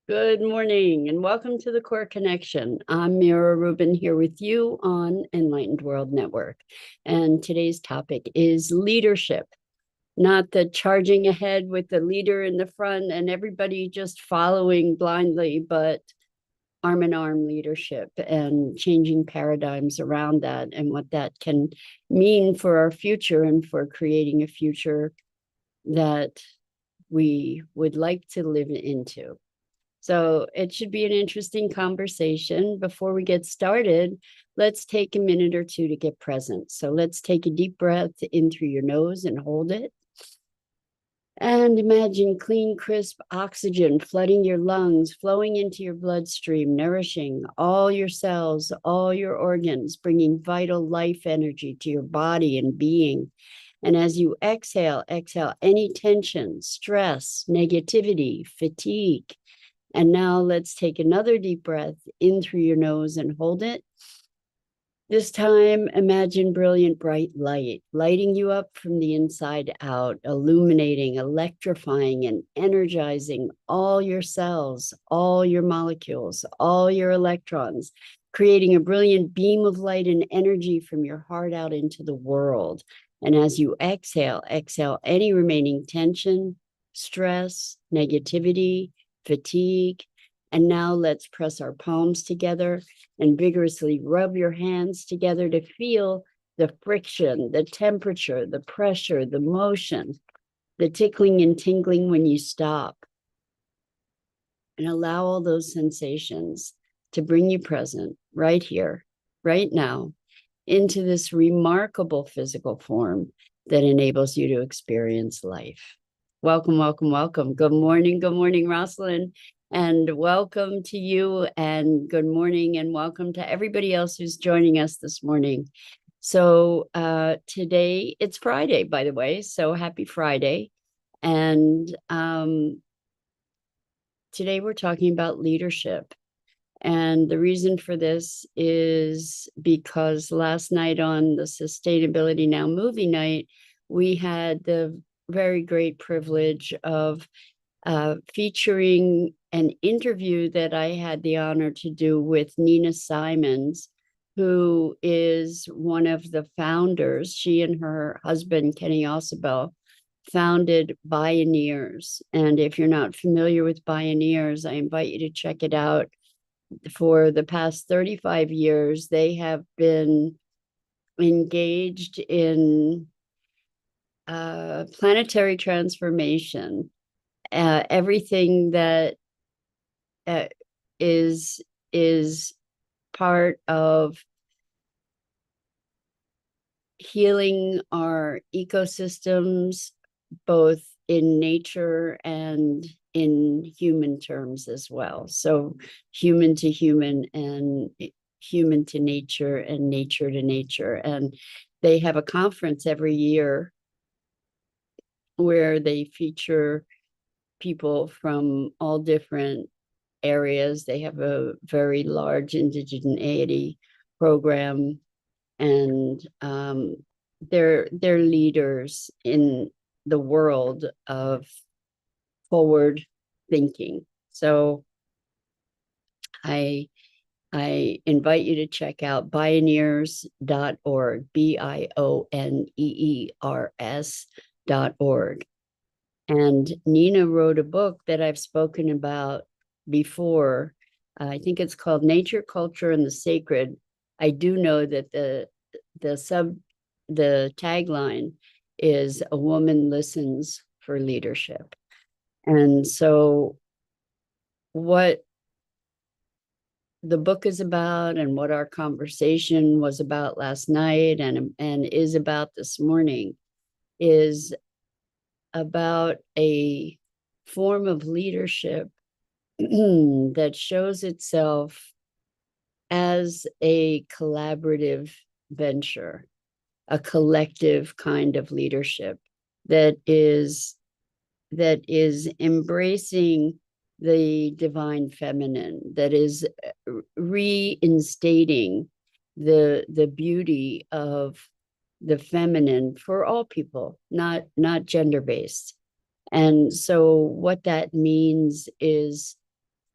Good morning and welcome to the Core Connection. I'm Mira Rubin here with you on Enlightened World Network. And today's topic is leadership, not the charging ahead with the leader in the front and everybody just following blindly, but arm in arm leadership and changing paradigms around that and what that can mean for our future and for creating a future that we would like to live into. So it should be an interesting conversation. Before we get started, let's take a minute or two to get present. So let's take a deep breath in through your nose and hold it. And imagine clean, crisp oxygen flooding your lungs, flowing into your bloodstream, nourishing all your cells, all your organs, bringing vital life energy to your body and being. And as you exhale any tension, stress, negativity, fatigue. And now let's take another deep breath in through your nose and hold it. This time, imagine brilliant, bright light, lighting you up from the inside out, illuminating, electrifying, and energizing all your cells, all your molecules, all your electrons, creating a brilliant beam of light and energy from your heart out into the world. And as you exhale any remaining tension, stress, negativity, fatigue. And now let's press our palms together and vigorously rub your hands together to feel the friction, the temperature, the pressure, the motion, the tickling and tingling when you stop. And allow all those sensations to bring you present right here, right now, into this remarkable physical form that enables you to experience life. Welcome, welcome, welcome. Good morning, Rosalind. And welcome to you, and good morning, and welcome to everybody else who's joining us this morning. So today, it's Friday, by the way, so happy Friday. And today we're talking about leadership. And the reason for this is because last night on the Sustainability Now movie night, we had the very great privilege of featuring an interview that I had the honor to do with Nina Simons, who is one of the founders. She and her husband, Kenny Ausubel, founded Bioneers. And if you're not familiar with Bioneers, I invite you to check it out. For the past 35 years, they have been engaged in planetary transformation. Everything that uh, is part of healing our ecosystems, both in nature and in human terms as well. So human to human and human to nature and nature to nature. And they have a conference every year where they feature people from all different areas. They have a very large indigeneity program, and they're leaders in the world of forward thinking. So I invite you to check out bioneers.org, BIONEERS.org. And Nina wrote a book that I've spoken about before. I think it's called Nature, Culture, and the Sacred. I do know that the tagline is "A Woman Listens for Leadership." And so what the book is about and what our conversation was about last night and is about this morning is about a form of leadership that shows itself as a collaborative venture, a collective kind of leadership that is embracing the divine feminine, that is reinstating the beauty of the feminine for all people, not gender based. And so what that means is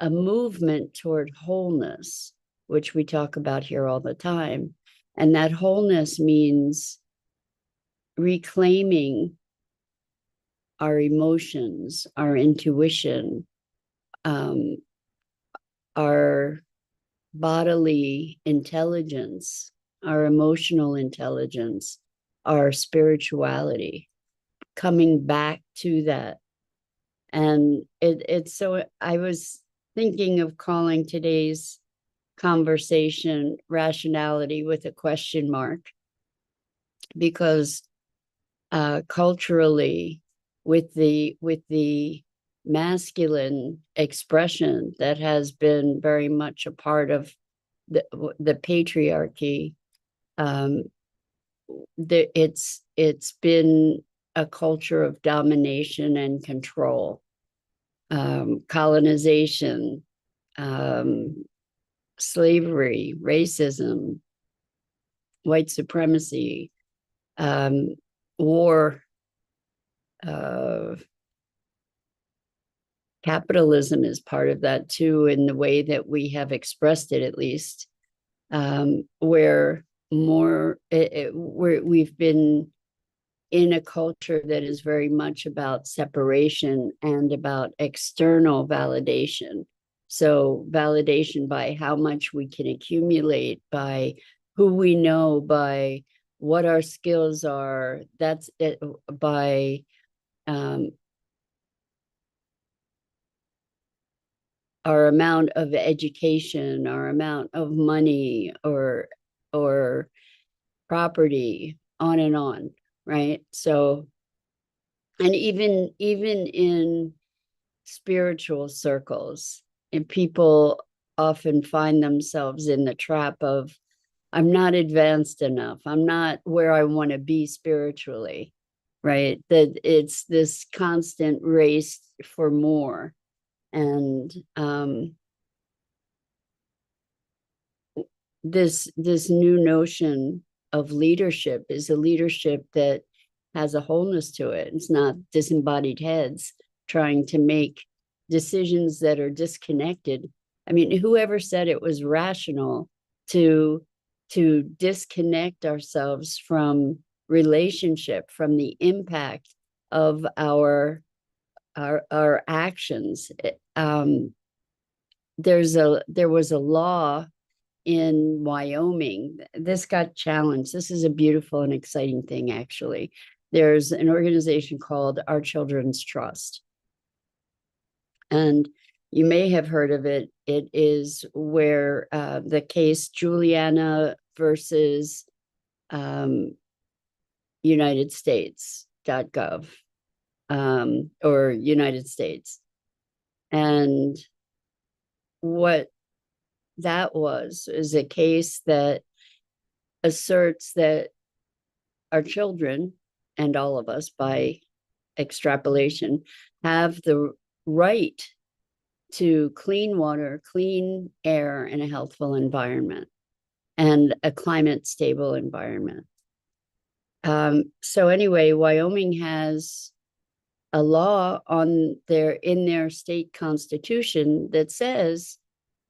a movement toward wholeness, which we talk about here all the time. And that wholeness means reclaiming our emotions, our intuition, our bodily intelligence, our emotional intelligence, our spirituality, coming back to that. And it's so, I was thinking of calling today's conversation rationality with a question mark, because culturally, with the masculine expression that has been very much a part of the patriarchy, it's been a culture of domination and control, colonization, slavery, racism, white supremacy, war, capitalism is part of that too, in the way that we have expressed it, at least, where we've been in a culture that is very much about separation and about external validation. So validation by how much we can accumulate, by who we know, by what our skills are. That's it, by our amount of education, our amount of money or property, on and on, right? So, and even in spiritual circles, and people often find themselves in the trap of, I'm not advanced enough, I'm not where I want to be spiritually, right? That it's this constant race for more. And this new notion of leadership is a leadership that has a wholeness to it. It's not disembodied heads trying to make decisions that are disconnected. I mean, whoever said it was rational to disconnect ourselves from relationship, from the impact of our actions? There was a law in Wyoming. This got challenged. This is a beautiful and exciting thing, actually. There's an organization called Our Children's Trust. And you may have heard of it. It is where the case Juliana versus United States.gov, or United States. And what that is a case that asserts that our children, and all of us by extrapolation, have the right to clean water, clean air, and a healthful environment, and a climate stable environment. So anyway, Wyoming has a law in their state constitution that says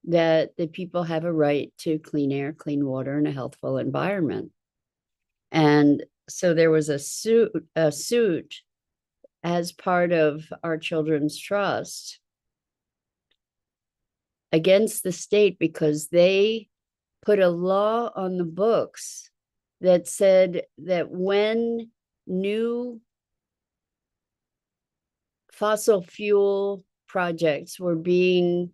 that the people have a right to clean air, clean water, and a healthful environment. And so there was a suit as part of Our Children's Trust against the state, because they put a law on the books that said that when new fossil fuel projects were being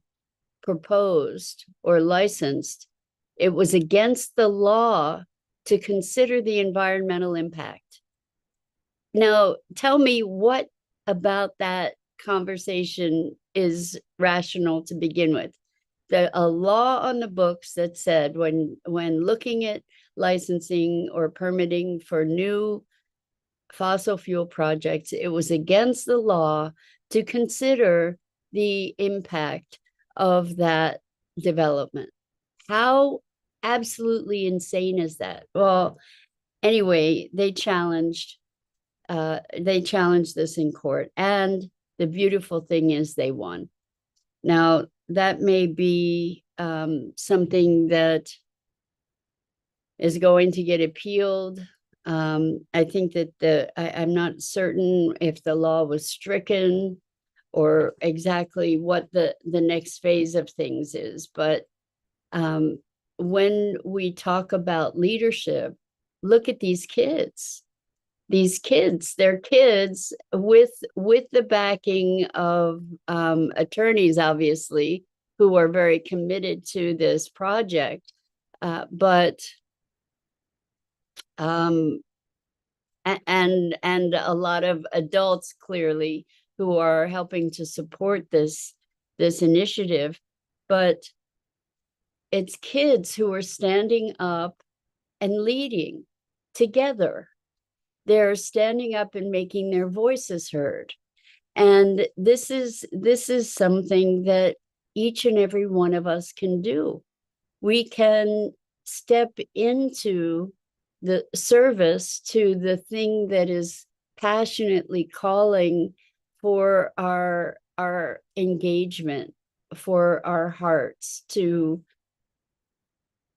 proposed or licensed, it was against the law to consider the environmental impact. Now, tell me what about that conversation is rational to begin with. A law on the books that said when looking at licensing or permitting for new fossil fuel projects, it was against the law to consider the impact of that development. How absolutely insane is that? Well, anyway, they challenged this in court, and the beautiful thing is they won. Now, that may be something that is going to get appealed. I think that I'm not certain if the law was stricken or exactly what the next phase of things is. But when we talk about leadership, look at these kids. These kids, they're kids with the backing of attorneys, obviously, who are very committed to this project. But and a lot of adults clearly who are helping to support this initiative, but it's kids who are standing up and leading together. They're standing up and making their voices heard. And this is something that each and every one of us can do. We can step into the service to the thing that is passionately calling for our engagement, for our hearts to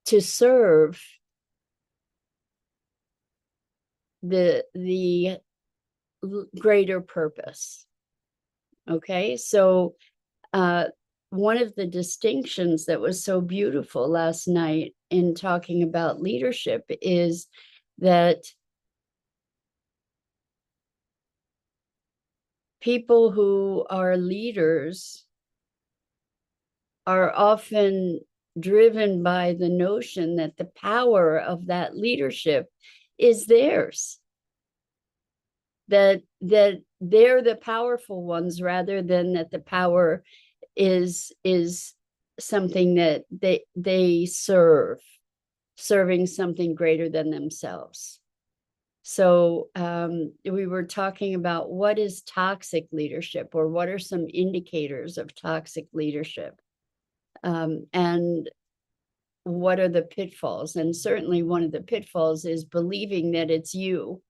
serve the greater purpose. Okay, so one of the distinctions that was so beautiful last night in talking about leadership is that people who are leaders are often driven by the notion that the power of that leadership is theirs, that they're the powerful ones, rather than that the power is something that they serving something greater than themselves. So we were talking about what is toxic leadership, or what are some indicators of toxic leadership, and what are the pitfalls. And certainly one of the pitfalls is believing that it's you,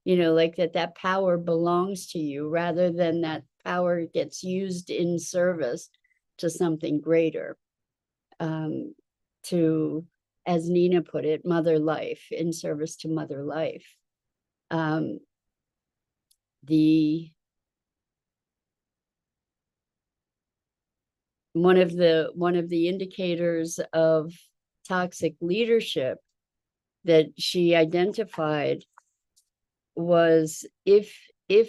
like that power belongs to you, rather than that power gets used in service to something greater, to, as Nina put it, mother life, in service to mother life. One of the indicators of toxic leadership that she identified was if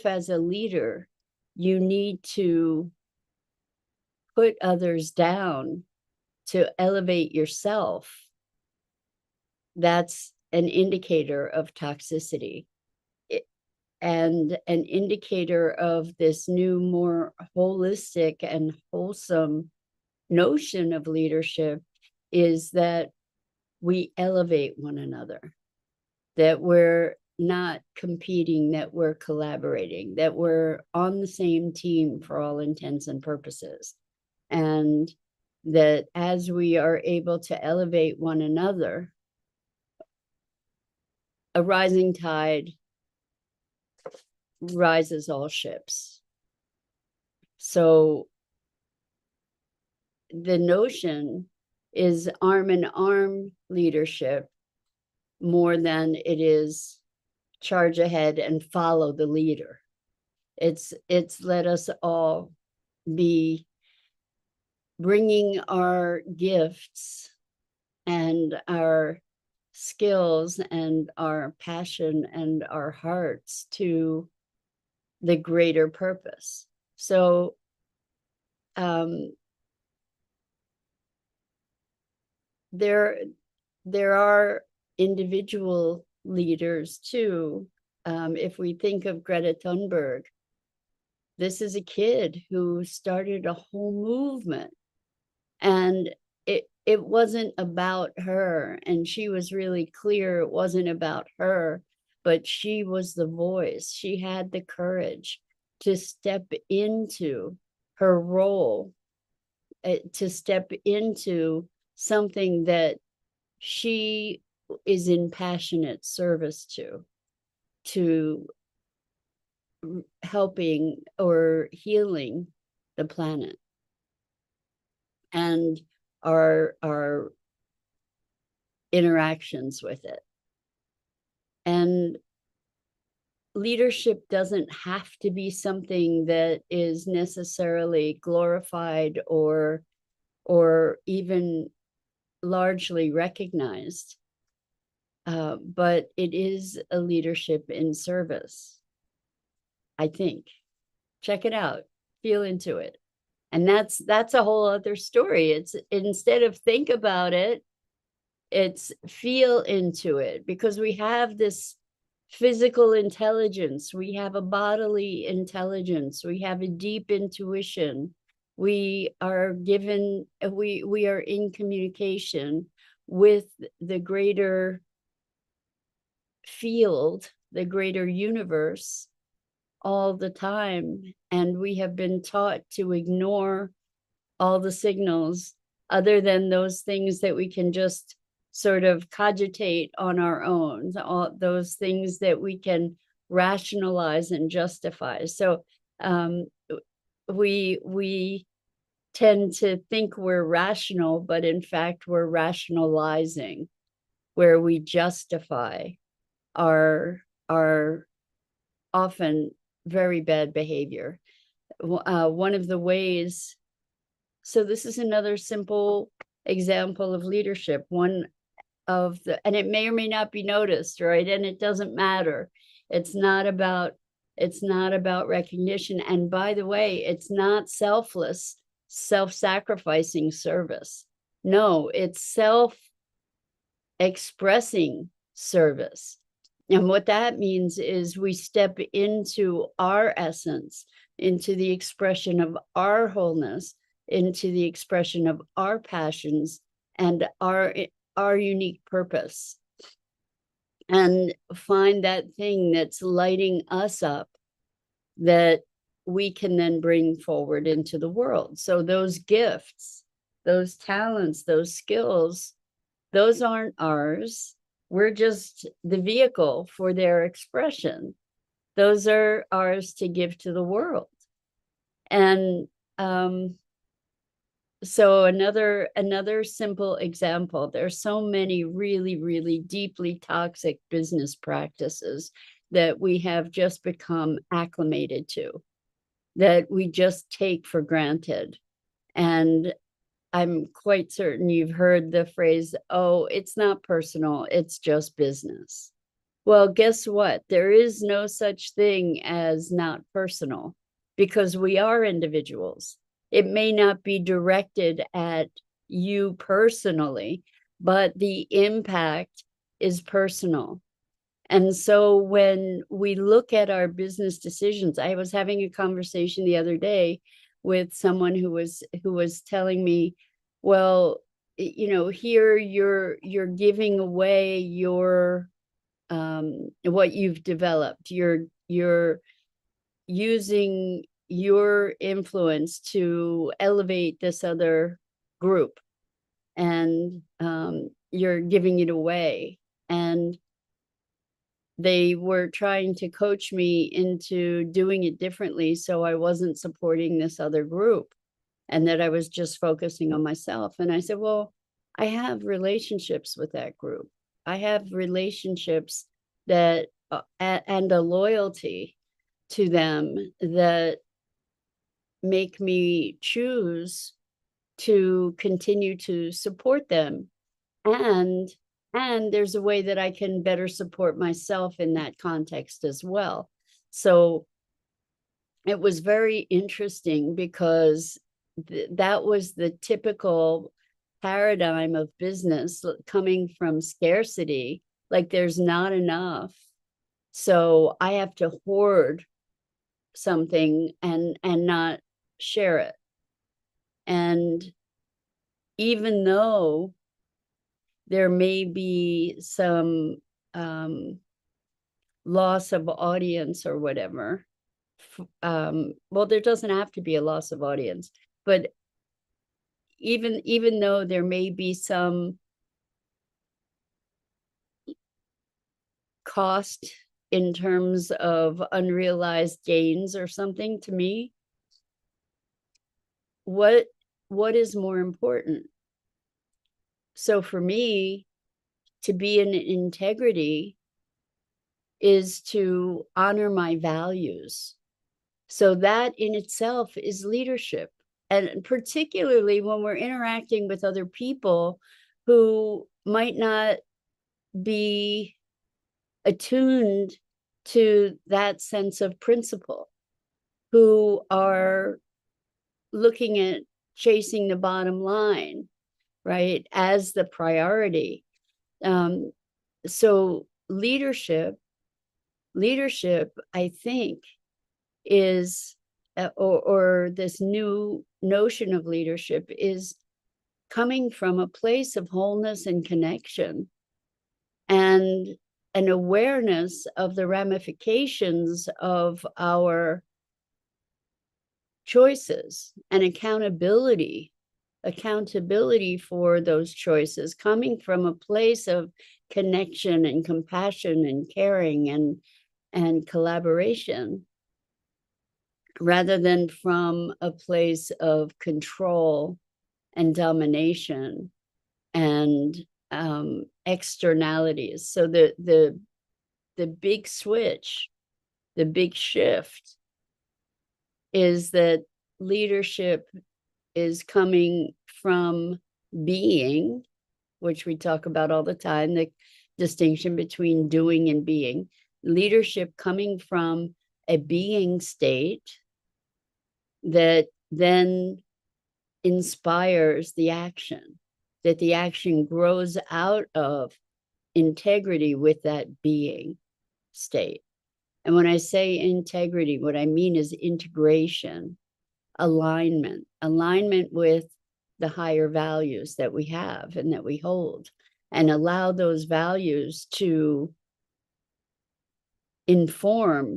as a leader you need to put others down to elevate yourself, that's an indicator of toxicity. And an indicator of this new, more holistic and wholesome notion of leadership is that we elevate one another, that we're not competing, that we're collaborating, that we're on the same team for all intents and purposes. And that as we are able to elevate one another, a rising tide rises all ships. So the notion is arm in arm leadership more than it is charge ahead and follow the leader. It's let us all be bringing our gifts and our skills and our passion and our hearts to the greater purpose. So there are individual leaders too. If we think of Greta Thunberg, this is a kid who started a whole movement, and it wasn't about her, and she was really clear it wasn't about her, but she was the voice. She had the courage to step into her role, to step into something that she is in passionate service to helping or healing the planet. and our interactions with it. And leadership doesn't have to be something that is necessarily glorified or even largely recognized, but it is a leadership in service, I think. Check it out, feel into it. And that's a whole other story. It's instead of think about it, it's feel into it, because we have this physical intelligence, we have a bodily intelligence, we have a deep intuition. We are given, we are in communication with the greater field, the greater universe all the time. And we have been taught to ignore all the signals other than those things that we can just sort of cogitate on our own, all those things that we can rationalize and justify. So we tend to think we're rational, but in fact we're rationalizing, where we justify our often very bad behavior. One of the ways, so this is another simple example of leadership, one of the, and it may or may not be noticed, right? And it doesn't matter. It's not about recognition. And by the way, it's not selfless, self-sacrificing service. No, it's self-expressing service. And what that means is we step into our essence, into the expression of our wholeness, into the expression of our passions and our unique purpose, and find that thing that's lighting us up that we can then bring forward into the world. So those gifts, those talents, those skills, those aren't ours. We're just the vehicle for their expression. Those are ours to give to the world. And so another simple example, there's so many really, really deeply toxic business practices that we have just become acclimated to, that we just take for granted. And I'm quite certain you've heard the phrase, oh, it's not personal, it's just business. Well, guess what? There is no such thing as not personal, because we are individuals. It may not be directed at you personally, but the impact is personal. And so when we look at our business decisions, I was having a conversation the other day with someone who was telling me, well, you know, here you're giving away your what you've developed. You're using your influence to elevate this other group, and you're giving it away. And they were trying to coach me into doing it differently, so I wasn't supporting this other group and that I was just focusing on myself. And I said, well, I have relationships with that group. I have relationships that and a loyalty to them that make me choose to continue to support them. And there's a way that I can better support myself in that context as well. So it was very interesting, because that was the typical paradigm of business coming from scarcity. Like, there's not enough, so I have to hoard something and not share it. And even though there may be some loss of audience or whatever, well, there doesn't have to be a loss of audience, but even though there may be some cost in terms of unrealized gains or something, to me, what what is more important? So for me, to be in integrity is to honor my values. So that in itself is leadership. And particularly when we're interacting with other people who might not be attuned to that sense of principle, who are looking at chasing the bottom line, right, as the priority. So leadership, I think, is, or this new notion of leadership is coming from a place of wholeness and connection, and an awareness of the ramifications of our choices, and accountability for those choices, coming from a place of connection and compassion and caring and collaboration, rather than from a place of control and domination and externalities. So the big switch, the big shift, is that leadership is coming from being, which we talk about all the time, the distinction between doing and being. Leadership coming from a being state that then inspires the action, that the action grows out of integrity with that being state. And when I say integrity, what I mean is integration, alignment with the higher values that we have and that we hold, and allow those values to inform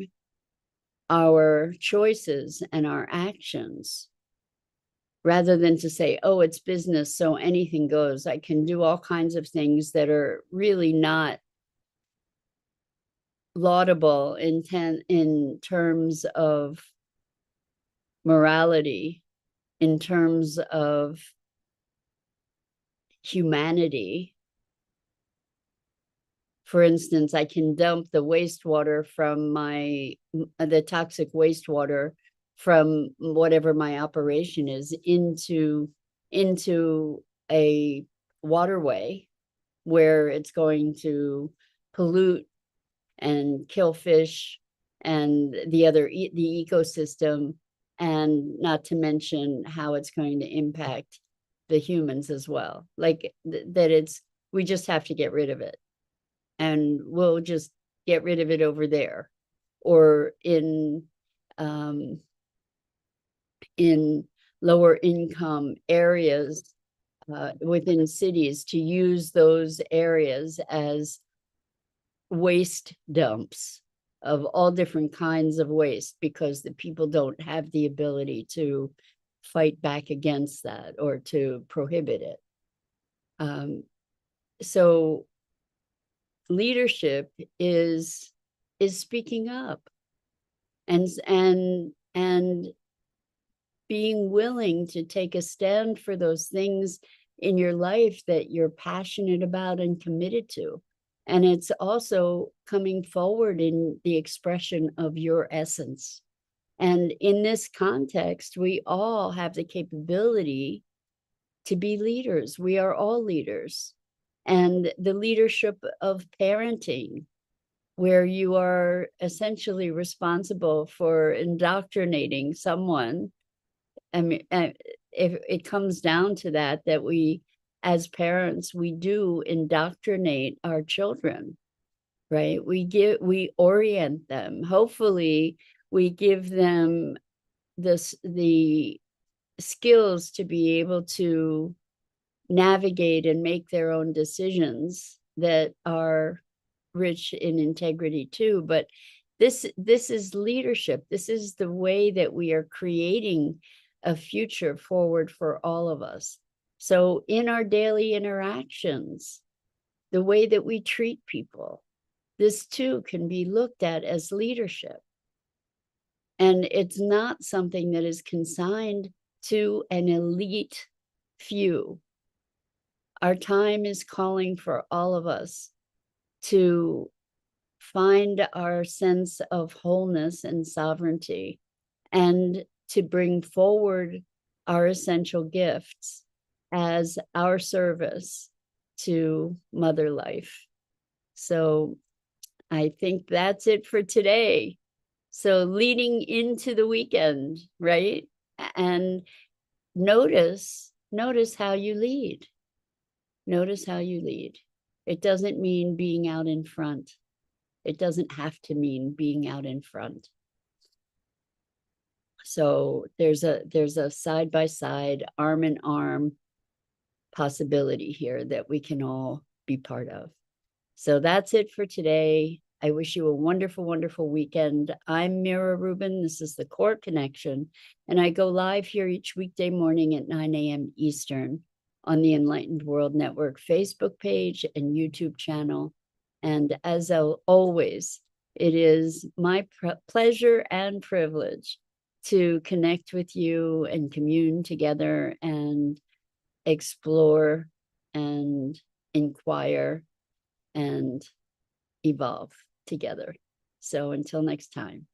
our choices and our actions, rather than to say, oh, it's business, so anything goes. I can do all kinds of things that are really not laudable in terms of morality, in terms of humanity. For instance, I can dump the wastewater from the toxic wastewater from whatever my operation is into a waterway where it's going to pollute and kill fish and the ecosystem, and not to mention how it's going to impact the humans as well. Like we just have to get rid of it, and we'll just get rid of it over there, or in lower income areas within cities, to use those areas as waste dumps of all different kinds of waste, because the people don't have the ability to fight back against that or to prohibit it. So leadership is speaking up and being willing to take a stand for those things in your life that you're passionate about and committed to. And it's also coming forward in the expression of your essence. And in this context, we all have the capability to be leaders. We are all leaders. And the leadership of parenting, where you are essentially responsible for indoctrinating someone. I mean, if it comes down to that we, as parents, we do indoctrinate our children, right? We orient them. Hopefully, we give them the skills to be able to navigate and make their own decisions that are rich in integrity too. But this is leadership. This is the way that we are creating a future forward for all of us. So in our daily interactions, the way that we treat people, this too can be looked at as leadership. And it's not something that is consigned to an elite few. Our time is calling for all of us to find our sense of wholeness and sovereignty, and to bring forward our essential gifts as our service to Mother Life. So I think that's it for today. So leading into the weekend, right? And notice how you lead. Notice how you lead. It doesn't mean being out in front. It doesn't have to mean being out in front. So there's a side by side, arm in arm possibility here that we can all be part of. So that's it for today. I wish you a wonderful, wonderful weekend. I'm Mira Rubin. This is the Core Connection, and I go live here each weekday morning at 9 a.m. Eastern on the Enlightened World Network Facebook page and YouTube channel. And as always, it is my pleasure and privilege to connect with you and commune together and explore and inquire and evolve together. So until next time.